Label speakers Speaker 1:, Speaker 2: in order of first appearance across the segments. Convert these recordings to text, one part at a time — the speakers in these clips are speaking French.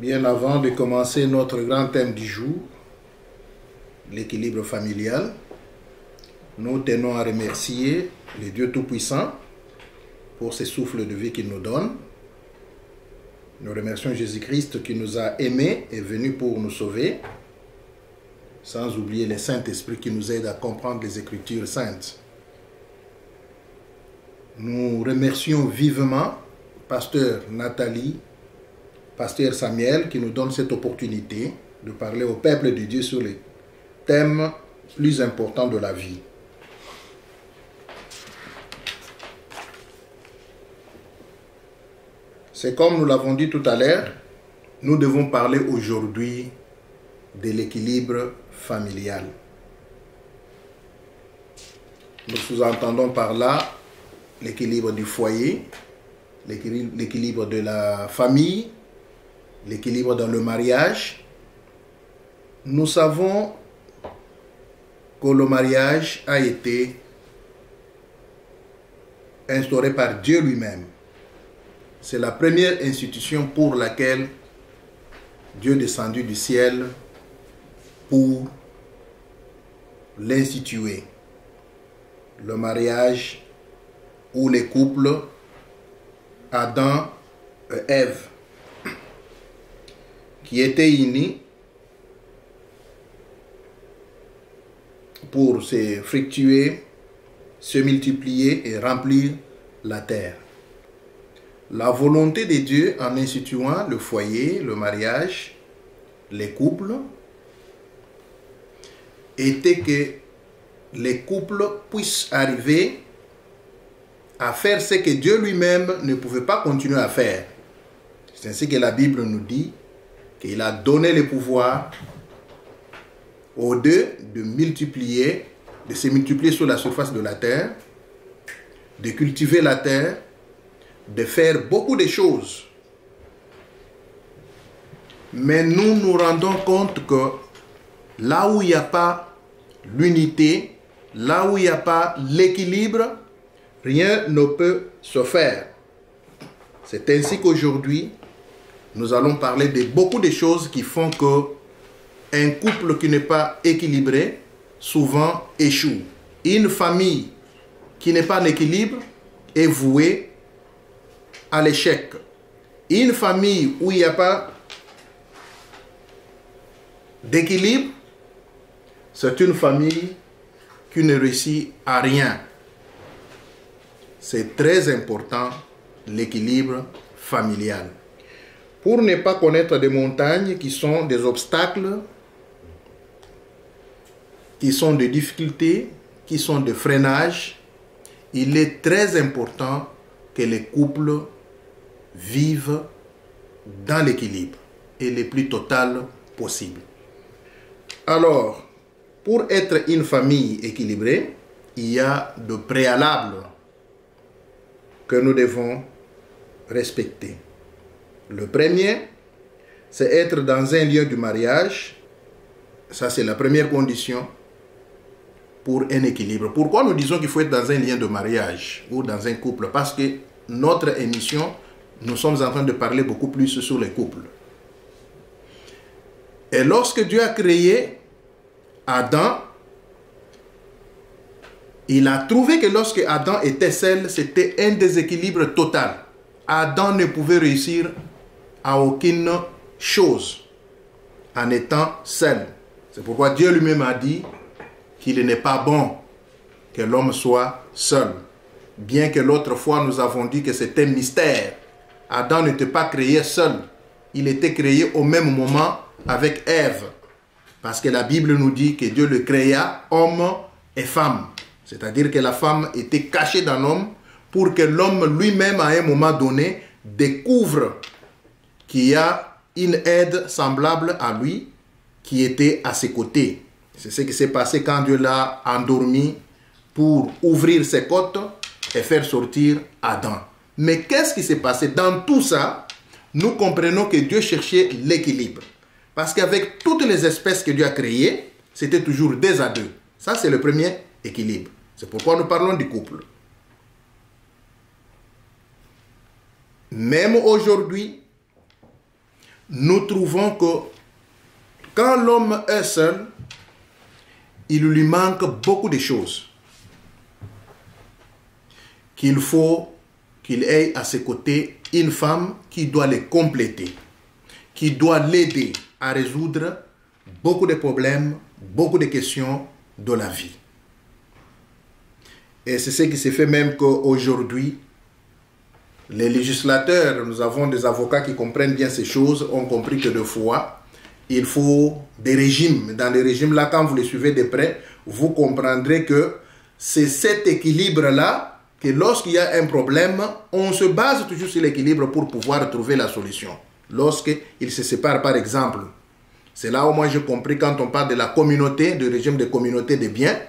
Speaker 1: Bien avant de commencer notre grand thème du jour, l'équilibre familial, nous tenons à remercier le Dieu Tout-Puissant pour ce souffle de vie qu'il nous donne. Nous remercions Jésus-Christ qui nous a aimés et est venu pour nous sauver, sans oublier le Saint-Esprit qui nous aide à comprendre les Écritures saintes. Nous remercions vivement Pasteur Nathalie, Pasteur Samuel qui nous donne cette opportunité de parler au peuple de Dieu sur les thèmes plus importants de la vie. C'est comme nous l'avons dit tout à l'heure, nous devons parler aujourd'hui de l'équilibre familial. Nous sous-entendons par là l'équilibre du foyer, l'équilibre de la famille, l'équilibre dans le mariage. Nous savons que le mariage a été instauré par Dieu lui-même. C'est la première institution pour laquelle Dieu est descendu du ciel pour l'instituer. Le mariage ou les couples Adam et Ève qui étaient unis pour se fructuer, se multiplier et remplir la terre. La volonté de Dieu en instituant le foyer, le mariage, les couples, était que les couples puissent arriver à faire ce que Dieu lui-même ne pouvait pas continuer à faire. C'est ainsi que la Bible nous dit qu'il a donné le pouvoir aux deux de multiplier, de se multiplier sur la surface de la terre, de cultiver la terre, de faire beaucoup de choses. Mais nous nous rendons compte que là où il n'y a pas l'unité, là où il n'y a pas l'équilibre, rien ne peut se faire. C'est ainsi qu'aujourd'hui, nous allons parler de beaucoup de choses qui font que un couple qui n'est pas équilibré, souvent échoue. Une famille qui n'est pas en équilibre est vouée à l'échec. Une famille où il n'y a pas d'équilibre, c'est une famille qui ne réussit à rien. C'est très important, l'équilibre familial. Pour ne pas connaître des montagnes qui sont des obstacles, qui sont des difficultés, qui sont des freinages, il est très important que les couples vivent dans l'équilibre et le plus total possible. Alors, pour être une famille équilibrée, il y a de préalables que nous devons respecter. Le premier, c'est être dans un lieu du mariage. Ça, c'est la première condition pour un équilibre. Pourquoi nous disons qu'il faut être dans un lien de mariage ou dans un couple? Parce que notre émission, nous sommes en train de parler beaucoup plus sur les couples. Et lorsque Dieu a créé Adam, il a trouvé que lorsque Adam était seul, c'était un déséquilibre total. Adam ne pouvait réussir à aucune chose en étant seul. C'est pourquoi Dieu lui-même a dit qu'il n'est pas bon que l'homme soit seul. Bien que l'autre fois nous avons dit que c'était un mystère. Adam n'était pas créé seul. Il était créé au même moment avec Ève. Parce que la Bible nous dit que Dieu le créa homme et femme. C'est-à-dire que la femme était cachée dans l'homme pour que l'homme lui-même, à un moment donné, découvre qu'il y a une aide semblable à lui qui était à ses côtés. C'est ce qui s'est passé quand Dieu l'a endormi pour ouvrir ses côtes et faire sortir Adam. Mais qu'est-ce qui s'est passé? Dans tout ça, nous comprenons que Dieu cherchait l'équilibre. Parce qu'avec toutes les espèces que Dieu a créées, c'était toujours 2 à 2. Ça, c'est le premier équilibre. C'est pourquoi nous parlons du couple. Même aujourd'hui, nous trouvons que quand l'homme est seul, il lui manque beaucoup de choses. Qu'il faut qu'il ait à ses côtés une femme qui doit les compléter, qui doit l'aider à résoudre beaucoup de problèmes, beaucoup de questions de la vie. Et c'est ce qui se fait même qu'aujourd'hui, les législateurs, nous avons des avocats qui comprennent bien ces choses, ont compris que des fois, il faut des régimes. Dans les régimes-là, quand vous les suivez de près, vous comprendrez que c'est cet équilibre-là que lorsqu'il y a un problème, on se base toujours sur l'équilibre pour pouvoir trouver la solution. Lorsqu'ils se séparent, par exemple, c'est là où moi j'ai compris quand on parle de la communauté, du régime de communauté des biens,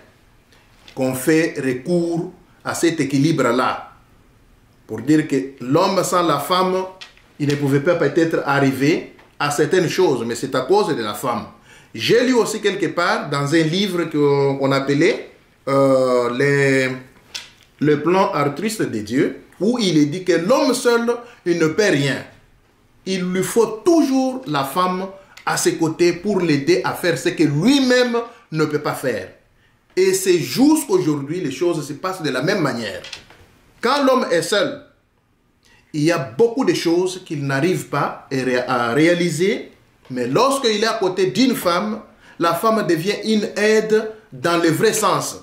Speaker 1: qu'on fait recours à cet équilibre-là. Pour dire que l'homme sans la femme, il ne pouvait pas peut-être arriver à certaines choses, mais c'est à cause de la femme. J'ai lu aussi quelque part dans un livre qu'on appelait le plan altruiste de Dieu, où il est dit que l'homme seul, il ne peut rien. Il lui faut toujours la femme à ses côtés pour l'aider à faire ce que lui-même ne peut pas faire. Et c'est jusqu'aujourd'hui, les choses se passent de la même manière. Quand l'homme est seul, il y a beaucoup de choses qu'il n'arrive pas à réaliser, mais lorsqu'il est à côté d'une femme, la femme devient une aide dans le vrai sens.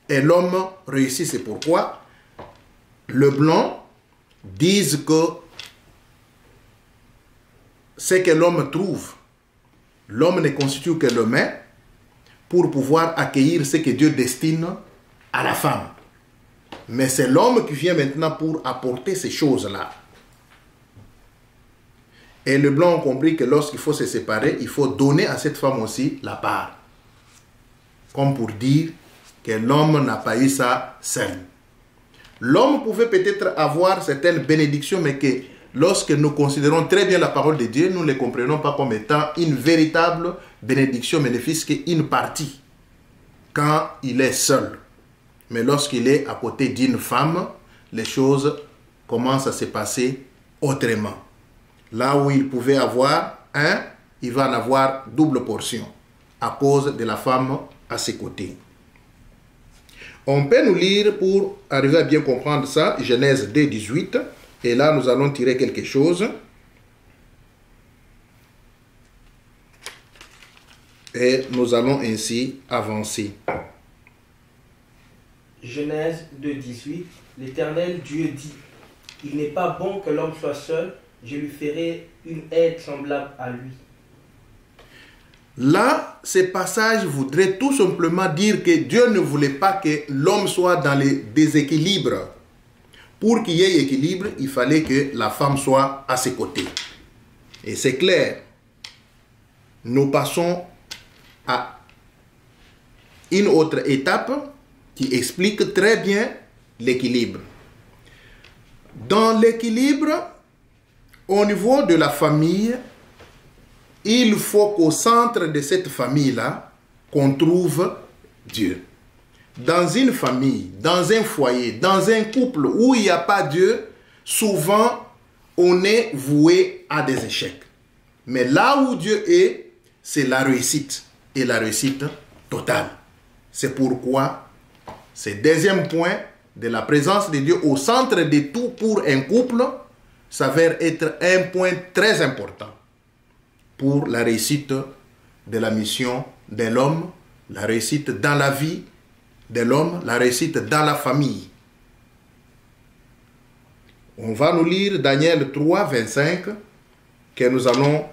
Speaker 1: Et l'homme réussit, c'est pourquoi les Blancs disent que ce que l'homme trouve, l'homme ne constitue que le main pour pouvoir accueillir ce que Dieu destine à la femme. Mais c'est l'homme qui vient maintenant pour apporter ces choses-là. Et les Blancs ont compris que lorsqu'il faut se séparer, il faut donner à cette femme aussi la part. Comme pour dire que l'homme n'a pas eu ça seul. L'homme pouvait peut-être avoir certaines bénédictions, mais que lorsque nous considérons très bien la parole de Dieu, nous ne les comprenons pas comme étant une véritable bénédiction, mais ne fût-ce qu'une partie, quand il est seul. Mais lorsqu'il est à côté d'une femme, les choses commencent à se passer autrement. Là où il pouvait avoir un, il va en avoir double portion, à cause de la femme à ses côtés. On peut nous lire, pour arriver à bien comprendre ça, Genèse 2, 18, et là nous allons tirer quelque chose. Et nous allons ainsi avancer.
Speaker 2: Genèse 2, 18, l'Éternel Dieu dit, « Il n'est pas bon que l'homme soit seul, je lui ferai une aide semblable à lui. »
Speaker 1: Là, ce passage voudrait tout simplement dire que Dieu ne voulait pas que l'homme soit dans le déséquilibre. Pour qu'il y ait équilibre, il fallait que la femme soit à ses côtés. Et c'est clair. Nous passons à une autre étape qui explique très bien l'équilibre. Dans l'équilibre, au niveau de la famille, il faut qu'au centre de cette famille-là, qu'on trouve Dieu. Dans une famille, dans un foyer, dans un couple où il n'y a pas Dieu, souvent, on est voué à des échecs. Mais là où Dieu est, c'est la réussite. Et la réussite totale. C'est pourquoi, ce deuxième point de la présence de Dieu au centre de tout pour un couple s'avère être un point très important pour la réussite de la mission de l'homme, la réussite dans la vie de l'homme, la réussite dans la famille. On va nous lire Daniel 3, 25, que nous allons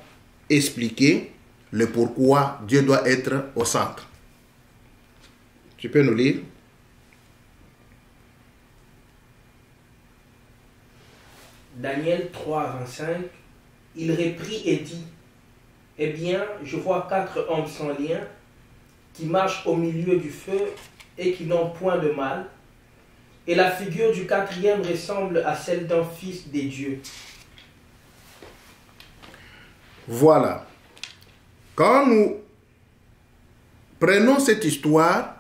Speaker 1: expliquer le pourquoi Dieu doit être au centre. Tu peux nous lire?
Speaker 2: Daniel 3, 25, il reprit et dit, « Eh bien, je vois 4 hommes sans lien qui marchent au milieu du feu et qui n'ont point de mal. Et la figure du 4e ressemble à celle d'un fils des dieux. »
Speaker 1: Voilà. Quand nous prenons cette histoire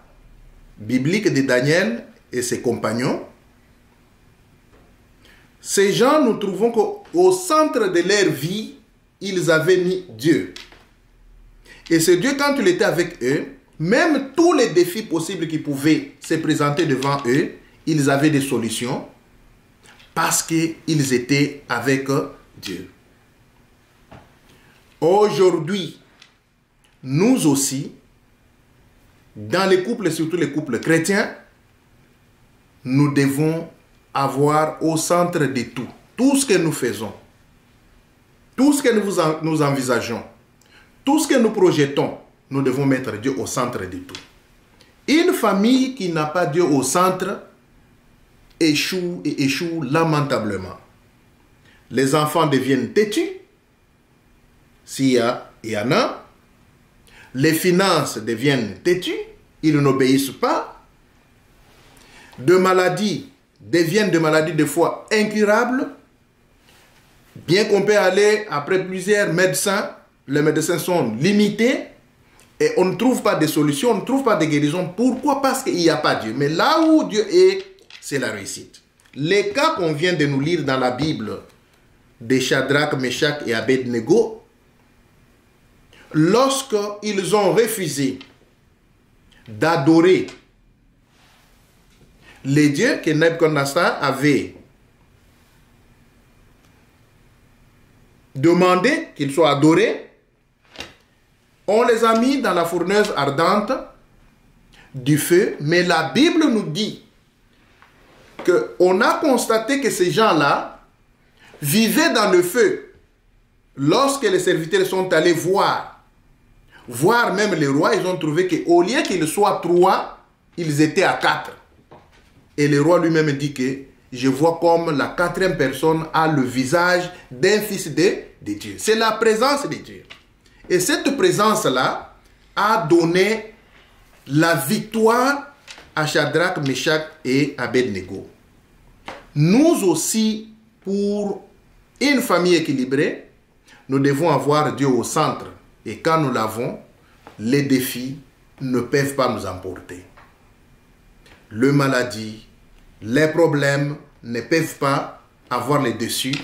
Speaker 1: biblique de Daniel et ses compagnons, ces gens, nous trouvons qu'au centre de leur vie, ils avaient mis Dieu. Et ce Dieu, quand il était avec eux, même tous les défis possibles qui pouvaient se présenter devant eux, ils avaient des solutions parce qu'ils étaient avec Dieu. Aujourd'hui, nous aussi, dans les couples, surtout les couples chrétiens, nous devons avoir au centre de tout ce que nous faisons, tout ce que nous envisageons, tout ce que nous projetons, nous devons mettre Dieu au centre de tout. Une famille qui n'a pas Dieu au centre échoue et échoue lamentablement. Les enfants deviennent têtus, s'il y en a. Les finances deviennent têtues, ils n'obéissent pas. De maladies deviennent des maladies des fois incurables. Bien qu'on peut aller après plusieurs médecins, les médecins sont limités et on ne trouve pas de solution, on ne trouve pas de guérison. Pourquoi? Parce qu'il n'y a pas Dieu. Mais là où Dieu est, c'est la réussite. Les cas qu'on vient de nous lire dans la Bible de Shadrach, Meshach et Abednego, lorsqu'ils ont refusé d'adorer les dieux que Nebuchadnezzar avait demandé qu'ils soient adorés, on les a mis dans la fournaise ardente du feu. Mais la Bible nous dit qu'on a constaté que ces gens-là vivaient dans le feu. Lorsque les serviteurs sont allés voir même les rois, ils ont trouvé qu'au lieu qu'ils soient 3, ils étaient à 4. Et le roi lui-même dit que je vois comme la 4e personne a le visage d'un fils de Dieu. C'est la présence de Dieu. Et cette présence-là a donné la victoire à Shadrach, Meshach et Abednego. Nous aussi, pour une famille équilibrée, nous devons avoir Dieu au centre. Et quand nous l'avons, les défis ne peuvent pas nous emporter. Les maladies, les problèmes ne peuvent pas avoir le dessus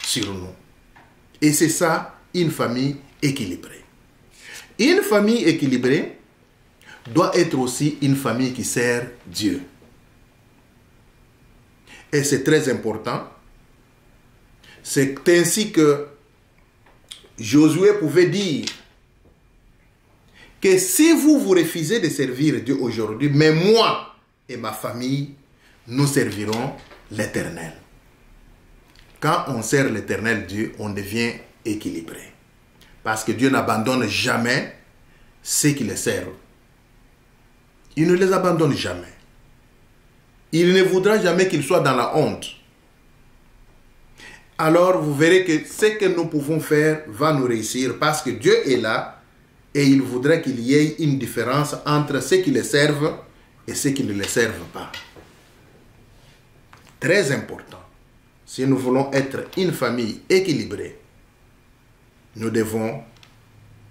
Speaker 1: sur nous. Et c'est ça, une famille équilibrée. Une famille équilibrée doit être aussi une famille qui sert Dieu. Et c'est très important. C'est ainsi que Josué pouvait dire que si vous refusez de servir Dieu aujourd'hui, mais moi et ma famille, nous servirons l'Éternel. Quand on sert l'Éternel Dieu, on devient équilibré. Parce que Dieu n'abandonne jamais ceux qui le servent. Il ne les abandonne jamais. Il ne voudra jamais qu'ils soient dans la honte. Alors vous verrez que ce que nous pouvons faire va nous réussir parce que Dieu est là et il voudrait qu'il y ait une différence entre ceux qui le servent et ceux qui ne le servent pas. Très important. Si nous voulons être une famille équilibrée, nous devons,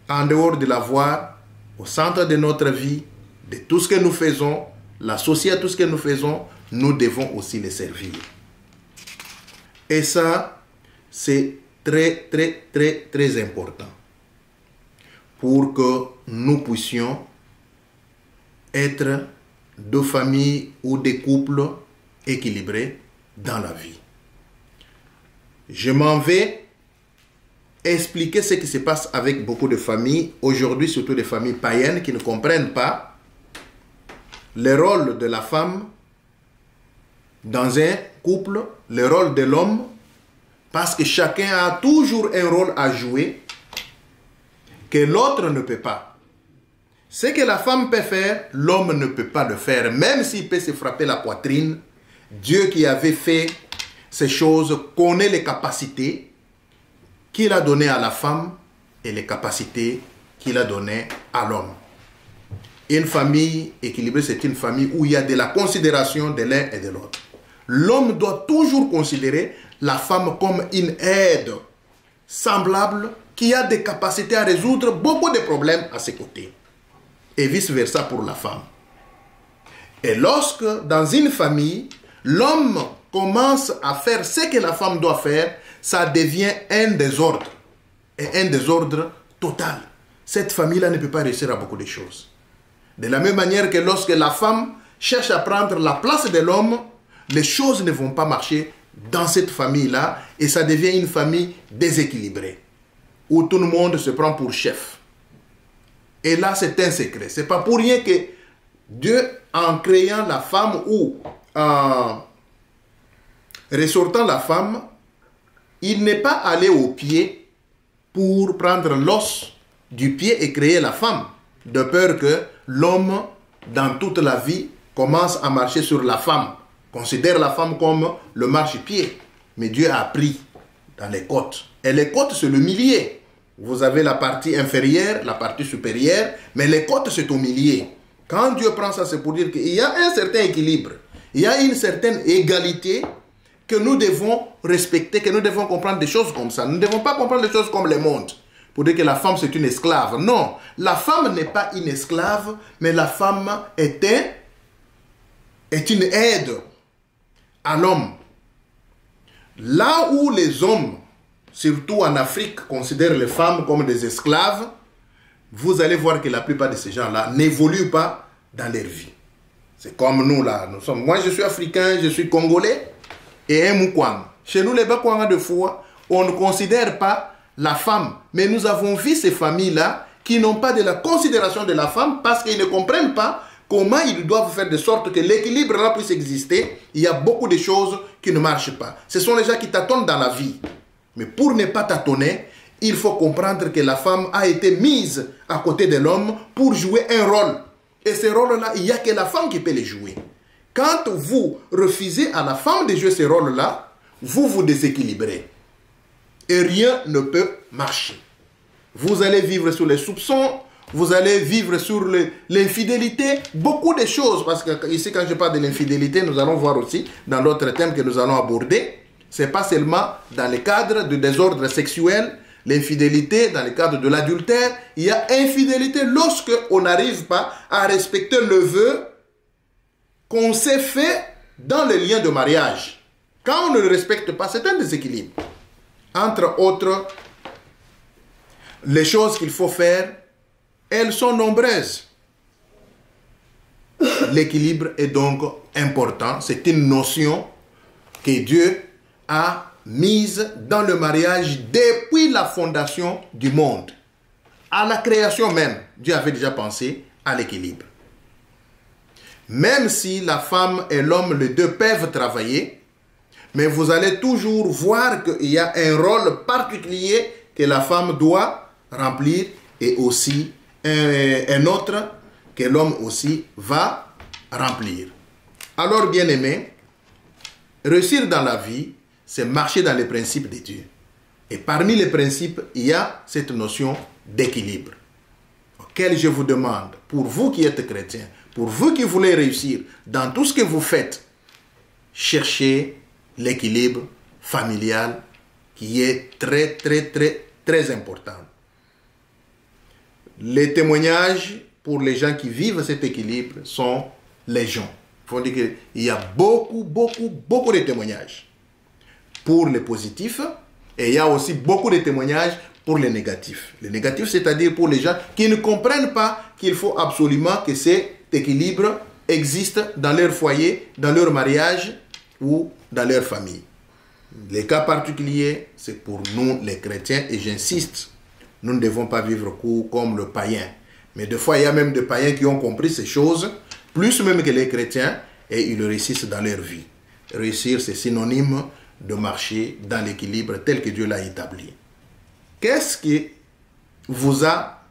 Speaker 1: en dehors de l'avoir, au centre de notre vie, de tout ce que nous faisons, l'associer à tout ce que nous faisons, nous devons aussi le servir. Et ça, c'est très, très, très, très important pour que nous puissions être de familles ou des couples équilibrés dans la vie. Je m'en vais expliquer ce qui se passe avec beaucoup de familles, aujourd'hui surtout des familles païennes qui ne comprennent pas le rôle de la femme dans un couple, le rôle de l'homme, parce que chacun a toujours un rôle à jouer que l'autre ne peut pas. Ce que la femme peut faire, l'homme ne peut pas le faire, même s'il peut se frapper la poitrine. Dieu qui avait fait ces choses connaît les capacités qu'il a données à la femme et les capacités qu'il a données à l'homme. Une famille équilibrée, c'est une famille où il y a de la considération de l'un et de l'autre. L'homme doit toujours considérer la femme comme une aide semblable qui a des capacités à résoudre beaucoup de problèmes à ses côtés. Et vice-versa pour la femme. Et lorsque, dans une famille, l'homme commence à faire ce que la femme doit faire, ça devient un désordre. et un désordre total. Cette famille-là ne peut pas réussir à beaucoup de choses. De la même manière que lorsque la femme cherche à prendre la place de l'homme, les choses ne vont pas marcher dans cette famille-là et ça devient une famille déséquilibrée, où tout le monde se prend pour chef. Et là, c'est un secret. Ce n'est pas pour rien que Dieu, en créant la femme ou en ressortant la femme, il n'est pas allé au pied pour prendre l'os du pied et créer la femme, de peur que l'homme, dans toute la vie, commence à marcher sur la femme, considère la femme comme le marchepied. Mais Dieu a pris dans les côtes. Et les côtes, c'est le milieu. Vous avez la partie inférieure, la partie supérieure, mais les côtes, c'est au milieu. Quand Dieu prend ça, c'est pour dire qu'il y a un certain équilibre. Il y a une certaine égalité que nous devons respecter, que nous devons comprendre des choses comme ça. Nous ne devons pas comprendre des choses comme le monde. Pour dire que la femme, c'est une esclave. Non, la femme n'est pas une esclave, mais la femme est une aide à l'homme. Là où les hommes, surtout en Afrique, considèrent les femmes comme des esclaves, vous allez voir que la plupart de ces gens-là n'évoluent pas dans leur vie. C'est comme nous là. Moi, je suis africain, je suis congolais et un Mukwang. Chez nous, les Bakwanga de Foua, on ne considère pas la femme. Mais nous avons vu ces familles-là qui n'ont pas de la considération de la femme parce qu'ils ne comprennent pas comment ils doivent faire de sorte que l'équilibre là puisse exister. Il y a beaucoup de choses qui ne marchent pas. Ce sont les gens qui tâtonnent dans la vie. Mais pour ne pas tâtonner, il faut comprendre que la femme a été mise à côté de l'homme pour jouer un rôle. Et ce rôle-là, il n'y a que la femme qui peut les jouer. Quand vous refusez à la femme de jouer ce rôle-là, vous vous déséquilibrez. Et rien ne peut marcher. Vous allez vivre sur les soupçons, vous allez vivre sur l'infidélité, beaucoup de choses. Parce que ici, quand je parle de l'infidélité, nous allons voir aussi dans l'autre thème que nous allons aborder. Ce n'est pas seulement dans le cadre du désordre sexuel, l'infidélité dans le cadre de l'adultère. Il y a infidélité lorsque on n'arrive pas à respecter le vœu qu'on s'est fait dans le lien de mariage. Quand on ne le respecte pas, c'est un déséquilibre. Entre autres, les choses qu'il faut faire, elles sont nombreuses. L'équilibre est donc important. C'est une notion que Dieu a mise dans le mariage depuis la fondation du monde. À la création même, Dieu avait déjà pensé à l'équilibre. Même si la femme et l'homme, les deux peuvent travailler, mais vous allez toujours voir qu'il y a un rôle particulier que la femme doit remplir et aussi un autre que l'homme aussi va remplir. Alors, bien-aimés, réussir dans la vie, c'est marcher dans les principes de Dieu. Et parmi les principes, il y a cette notion d'équilibre, auquel je vous demande, pour vous qui êtes chrétiens, pour vous qui voulez réussir dans tout ce que vous faites, cherchez l'équilibre familial qui est très, très, très, très important. Les témoignages pour les gens qui vivent cet équilibre sont légion. Il faut dire qu'il y a beaucoup de témoignages pour les positifs et il y a aussi beaucoup de témoignages pour les négatifs. Les négatifs, c'est-à-dire pour les gens qui ne comprennent pas qu'il faut absolument que cet équilibre existe dans leur foyer, dans leur mariage ou dans leur famille. Les cas particuliers, c'est pour nous les chrétiens et j'insiste, nous ne devons pas vivre comme le païen. Mais des fois, il y a même des païens qui ont compris ces choses, plus même que les chrétiens, et ils réussissent dans leur vie. Réussir, c'est synonyme de marcher dans l'équilibre tel que Dieu l'a établi. Qu'est-ce qui vous a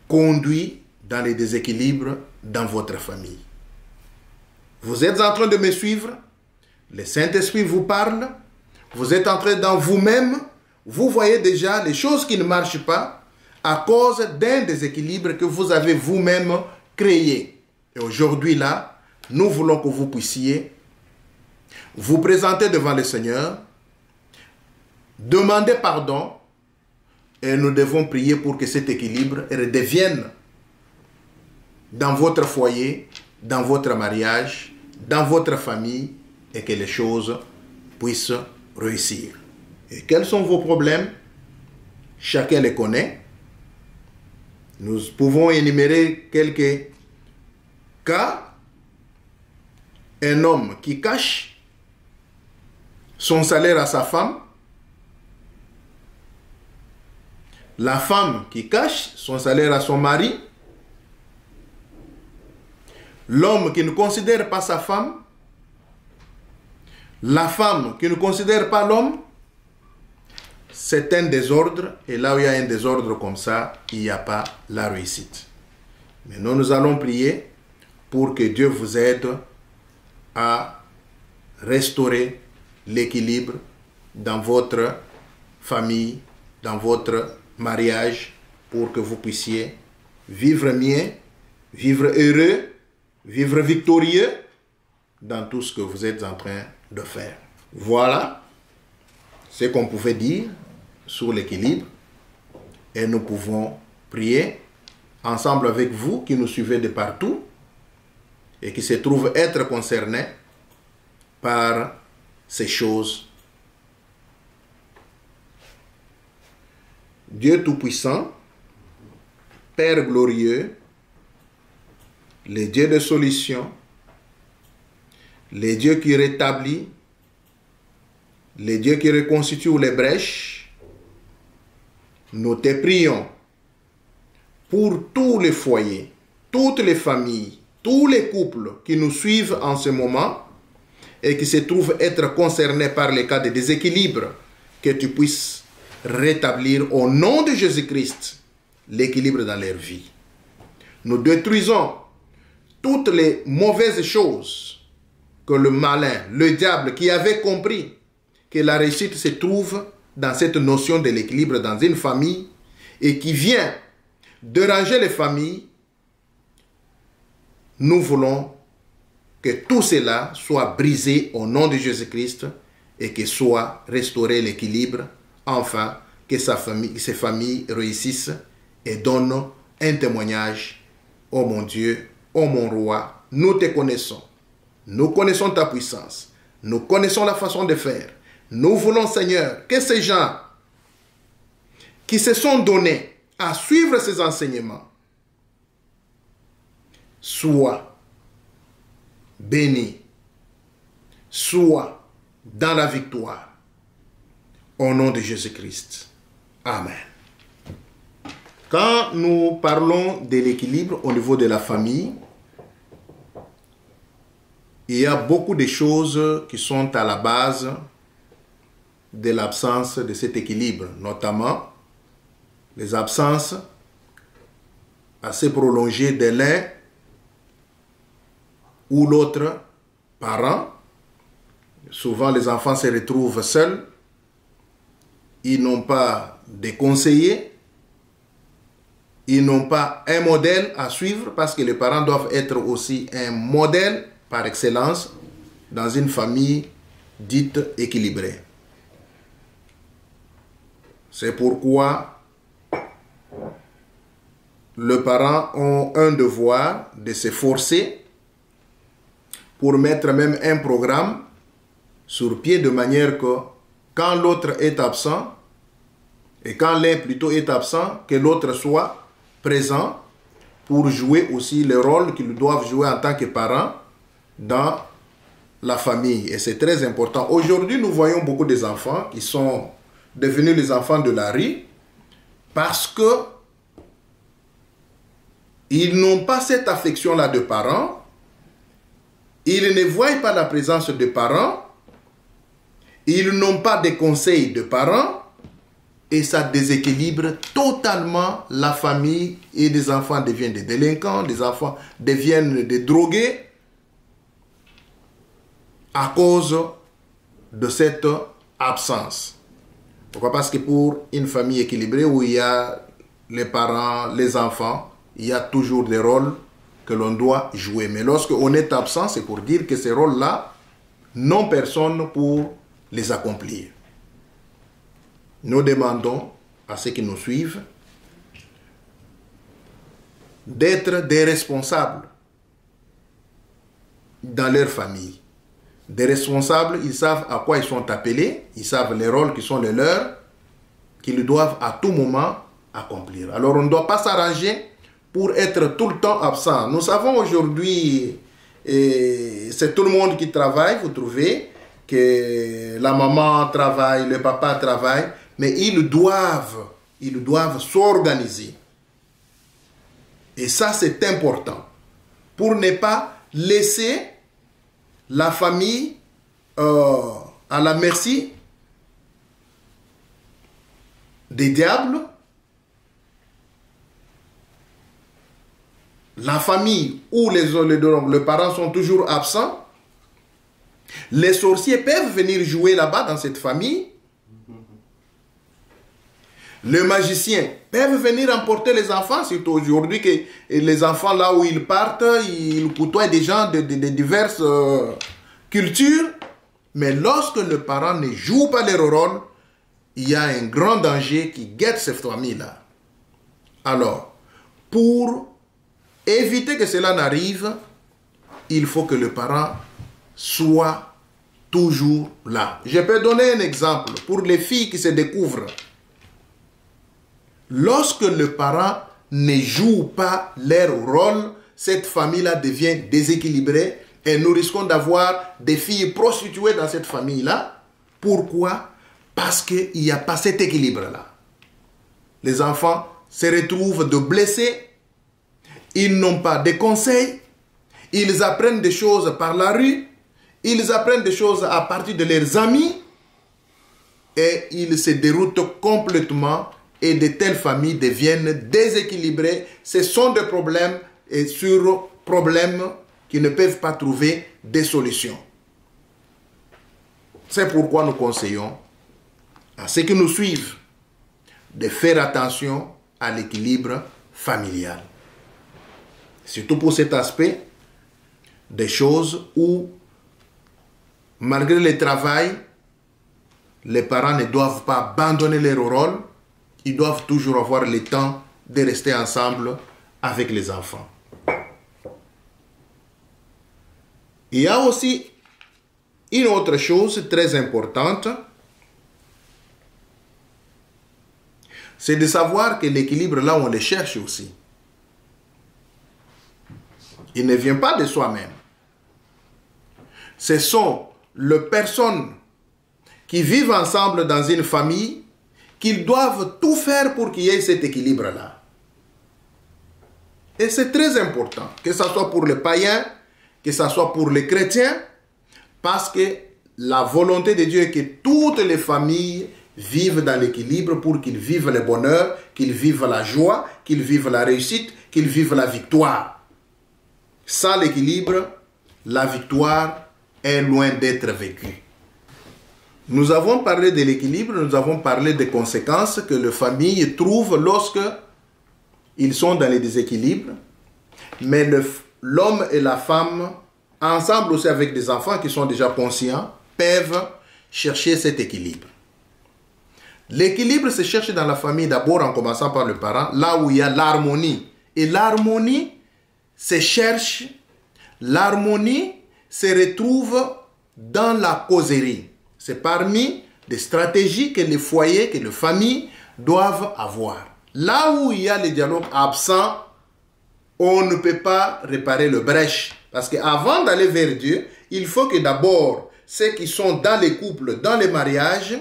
Speaker 1: conduit dans les déséquilibres dans votre famille? Vous êtes en train de me suivre, le Saint-Esprit vous parle, vous êtes en train dans vous-même, vous voyez déjà les choses qui ne marchent pas à cause d'un déséquilibre que vous avez vous-même créé. Et aujourd'hui là, nous voulons que vous puissiez vous présenter devant le Seigneur, demander pardon, et nous devons prier pour que cet équilibre redevienne dans votre foyer, dans votre mariage, dans votre famille, et que les choses puissent réussir. Et quels sont vos problèmes? Chacun les connaît. Nous pouvons énumérer quelques cas. Un homme qui cache son salaire à sa femme. La femme qui cache son salaire à son mari. L'homme qui ne considère pas sa femme. La femme qui ne considère pas l'homme. C'est un désordre. Et là où il y a un désordre comme ça, il n'y a pas la réussite. Maintenant, nous allons prier pour que Dieu vous aide à restaurer l'équilibre dans votre famille, dans votre mariage, pour que vous puissiez vivre mieux, vivre heureux, vivre victorieux dans tout ce que vous êtes en train de faire. Voilà ce qu'on pouvait dire sur l'équilibre, et nous pouvons prier ensemble avec vous qui nous suivez de partout et qui se trouvent être concernés par ces choses. Dieu Tout-Puissant, Père glorieux, le Dieu de solution, le Dieu qui rétablit, le Dieu qui reconstitue les brèches, nous te prions pour tous les foyers, toutes les familles, tous les couples qui nous suivent en ce moment et qui se trouvent être concernés par les cas de déséquilibre, que tu puisses rétablir au nom de Jésus-Christ l'équilibre dans leur vie. Nous détruisons toutes les mauvaises choses que le malin, le diable qui avait compris que la réussite se trouve dans cette notion de l'équilibre dans une famille et qui vient déranger les familles. Nous voulons que tout cela soit brisé au nom de Jésus-Christ et que soit restauré l'équilibre, enfin que ces familles réussissent et donnent un témoignage. Oh mon Dieu, oh mon roi, nous te connaissons. Nous connaissons ta puissance. Nous connaissons la façon de faire. Nous voulons, Seigneur, que ces gens qui se sont donnés à suivre ces enseignements soient bénis, soient dans la victoire. Au nom de Jésus-Christ. Amen. Quand nous parlons de l'équilibre au niveau de la famille, il y a beaucoup de choses qui sont à la base de l'absence de cet équilibre, notamment les absences assez prolongées de l'un ou l'autre parent. Souvent, les enfants se retrouvent seuls. Ils n'ont pas de conseillers. Ils n'ont pas un modèle à suivre parce que les parents doivent être aussi un modèle par excellence dans une famille dite équilibrée. C'est pourquoi les parents ont un devoir de se forcer pour mettre même un programme sur pied de manière que quand l'autre est absent, et quand l'un plutôt est absent, que l'autre soit présent pour jouer aussi le rôle qu'ils doivent jouer en tant que parents dans la famille. Et c'est très important. Aujourd'hui, nous voyons beaucoup des enfants qui sont devenus les enfants de la rue parce que ils n'ont pas cette affection-là de parents. Ils ne voient pas la présence de parents. Ils n'ont pas de conseils de parents. Et ça déséquilibre totalement la famille et des enfants deviennent des délinquants, des enfants deviennent des drogués à cause de cette absence. Pourquoi? Parce que pour une famille équilibrée où il y a les parents, les enfants, il y a toujours des rôles que l'on doit jouer. Mais lorsque on est absent, c'est pour dire que ces rôles-là n'ont personne pour les accomplir. Nous demandons à ceux qui nous suivent d'être des responsables dans leur famille. des responsables, ils savent à quoi ils sont appelés, ils savent les rôles qui sont les leurs, qu'ils doivent à tout moment accomplir. Alors on ne doit pas s'arranger pour être tout le temps absent. Nous savons aujourd'hui, c'est tout le monde qui travaille, vous trouvez, que la maman travaille, le papa travaille, mais ils doivent s'organiser. Et ça, c'est important, pour ne pas laisser la famille à la merci des diables. La famille où les parents sont toujours absents, les sorciers peuvent venir jouer là-bas dans cette famille. Les magiciens peuvent venir emporter les enfants, surtout aujourd'hui que les enfants là où ils partent, ils côtoient des gens de diverses cultures. Mais lorsque le parent ne joue pas leur rôle, il y a un grand danger qui guette cette famille-là. Alors, pour éviter que cela n'arrive, il faut que le parent soit toujours là. Je peux donner un exemple pour les filles qui se découvrent. Lorsque le parent ne joue pas leur rôle, cette famille-là devient déséquilibrée et nous risquons d'avoir des filles prostituées dans cette famille-là. Pourquoi? Parce qu'il n'y a pas cet équilibre-là. Les enfants se retrouvent de blessés, ils n'ont pas de conseils, ils apprennent des choses par la rue, ils apprennent des choses à partir de leurs amis et ils se déroutent complètement et de telles familles deviennent déséquilibrées. Ce sont des problèmes et sur problèmes qui ne peuvent pas trouver des solutions. C'est pourquoi nous conseillons à ceux qui nous suivent de faire attention à l'équilibre familial. Surtout pour cet aspect des choses où, malgré le travail, les parents ne doivent pas abandonner leur rôle. Ils doivent toujours avoir le temps de rester ensemble avec les enfants. Il y a aussi une autre chose très importante, c'est de savoir que l'équilibre, là, on le cherche aussi. Il ne vient pas de soi-même. Ce sont les personnes qui vivent ensemble dans une famille qu'ils doivent tout faire pour qu'il y ait cet équilibre-là. Et c'est très important, que ce soit pour les païens, que ce soit pour les chrétiens, parce que la volonté de Dieu est que toutes les familles vivent dans l'équilibre pour qu'ils vivent le bonheur, qu'ils vivent la joie, qu'ils vivent la réussite, qu'ils vivent la victoire. Sans l'équilibre, la victoire est loin d'être vécue. Nous avons parlé de l'équilibre, nous avons parlé des conséquences que les familles trouvent lorsque ils sont dans les déséquilibres. Mais l'homme et la femme, ensemble aussi avec des enfants qui sont déjà conscients, peuvent chercher cet équilibre. L'équilibre se cherche dans la famille d'abord en commençant par le parent, là où il y a l'harmonie. Et l'harmonie se cherche, l'harmonie se retrouve dans la causerie. C'est parmi les stratégies que les foyers, que les familles doivent avoir. Là où il y a le dialogue absent, on ne peut pas réparer le brèche. Parce qu'avant d'aller vers Dieu, il faut que d'abord, ceux qui sont dans les couples, dans les mariages,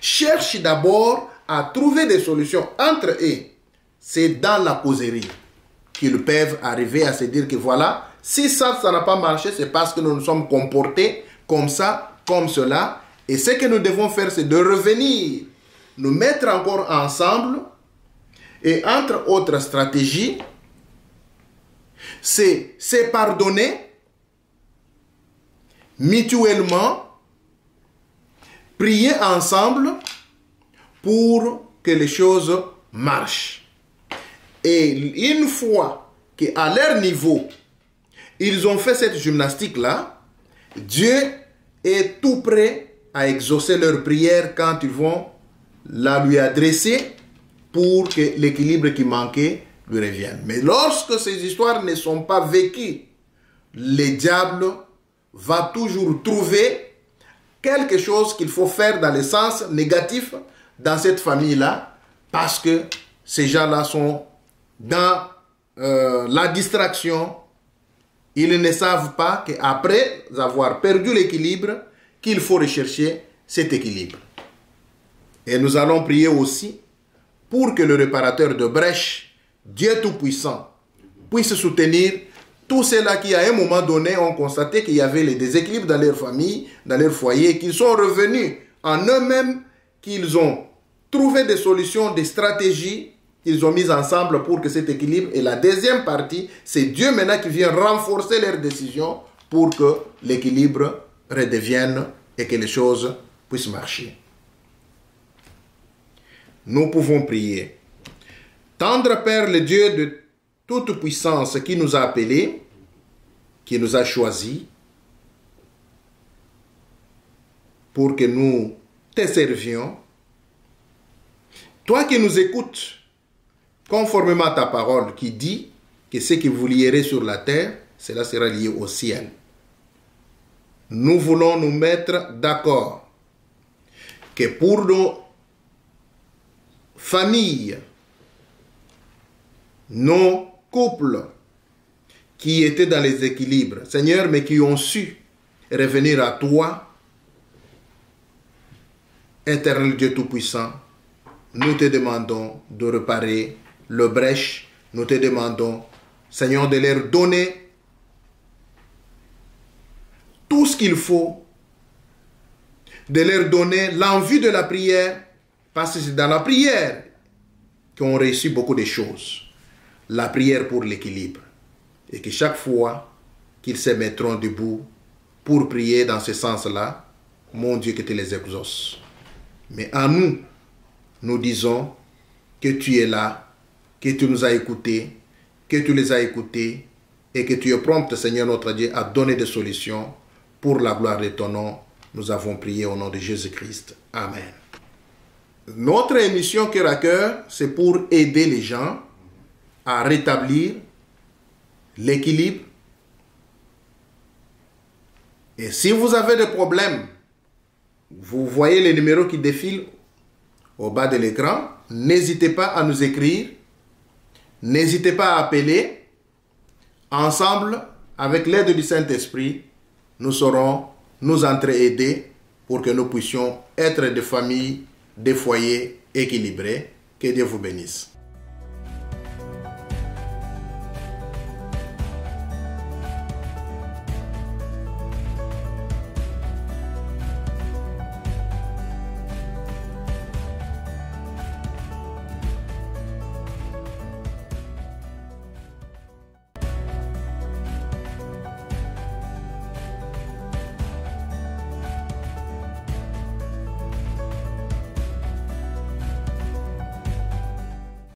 Speaker 1: cherchent d'abord à trouver des solutions entre eux. C'est dans la causerie qu'ils peuvent arriver à se dire que voilà, si ça n'a pas marché, c'est parce que nous nous sommes comportés comme ça, comme cela. Et ce que nous devons faire, c'est de revenir, nous mettre encore ensemble. Et entre autres stratégies, c'est se pardonner mutuellement, prier ensemble pour que les choses marchent. Et une fois qu'à leur niveau, ils ont fait cette gymnastique-là, Dieu est tout prêt à exaucer leurs prières quand ils vont la lui adresser pour que l'équilibre qui manquait lui revienne. Mais lorsque ces histoires ne sont pas vécues, les diables va toujours trouver quelque chose qu'il faut faire dans le sens négatif dans cette famille-là, parce que ces gens-là sont dans la distraction. Ils ne savent pas qu'après avoir perdu l'équilibre, qu'il faut rechercher cet équilibre. Et nous allons prier aussi pour que le réparateur de brèche, Dieu Tout-Puissant, puisse soutenir tous ceux-là qui, à un moment donné, ont constaté qu'il y avait les déséquilibres dans leur famille, dans leur foyer, qu'ils sont revenus en eux-mêmes, qu'ils ont trouvé des solutions, des stratégies qu'ils ont mises ensemble pour que cet équilibre. Et la deuxième partie, c'est Dieu maintenant qui vient renforcer leurs décisions pour que l'équilibre redevienne et que les choses puissent marcher. Nous pouvons prier. Tendre Père, le Dieu de toute puissance qui nous a appelés, qui nous a choisis, pour que nous te servions. Toi qui nous écoutes, conformément à ta parole qui dit que ce que vous lierez sur la terre, cela sera lié au ciel. Nous voulons nous mettre d'accord que pour nos familles, nos couples qui étaient dans les équilibres, Seigneur, mais qui ont su revenir à toi, Éternel Dieu Tout-Puissant, nous te demandons de réparer le brèche. Nous te demandons, Seigneur, de leur donner tout ce qu'il faut, de leur donner l'envie de la prière, parce que c'est dans la prière qu'on réussit beaucoup de choses. La prière pour l'équilibre. Et que chaque fois qu'ils se mettront debout pour prier dans ce sens-là, mon Dieu, que tu les exauces. Mais à nous, nous disons que tu es là, que tu nous as écoutés, que tu les as écoutés et que tu es prompt, Seigneur notre Dieu, à donner des solutions pour la gloire de ton nom. Nous avons prié au nom de Jésus-Christ. Amen. Notre émission Cœur à Cœur, c'est pour aider les gens à rétablir l'équilibre. Et si vous avez des problèmes, vous voyez les numéros qui défilent au bas de l'écran. N'hésitez pas à nous écrire. N'hésitez pas à appeler. Ensemble, avec l'aide du Saint-Esprit, nous saurons nous entraider pour que nous puissions être des familles, des foyers équilibrés. Que Dieu vous bénisse.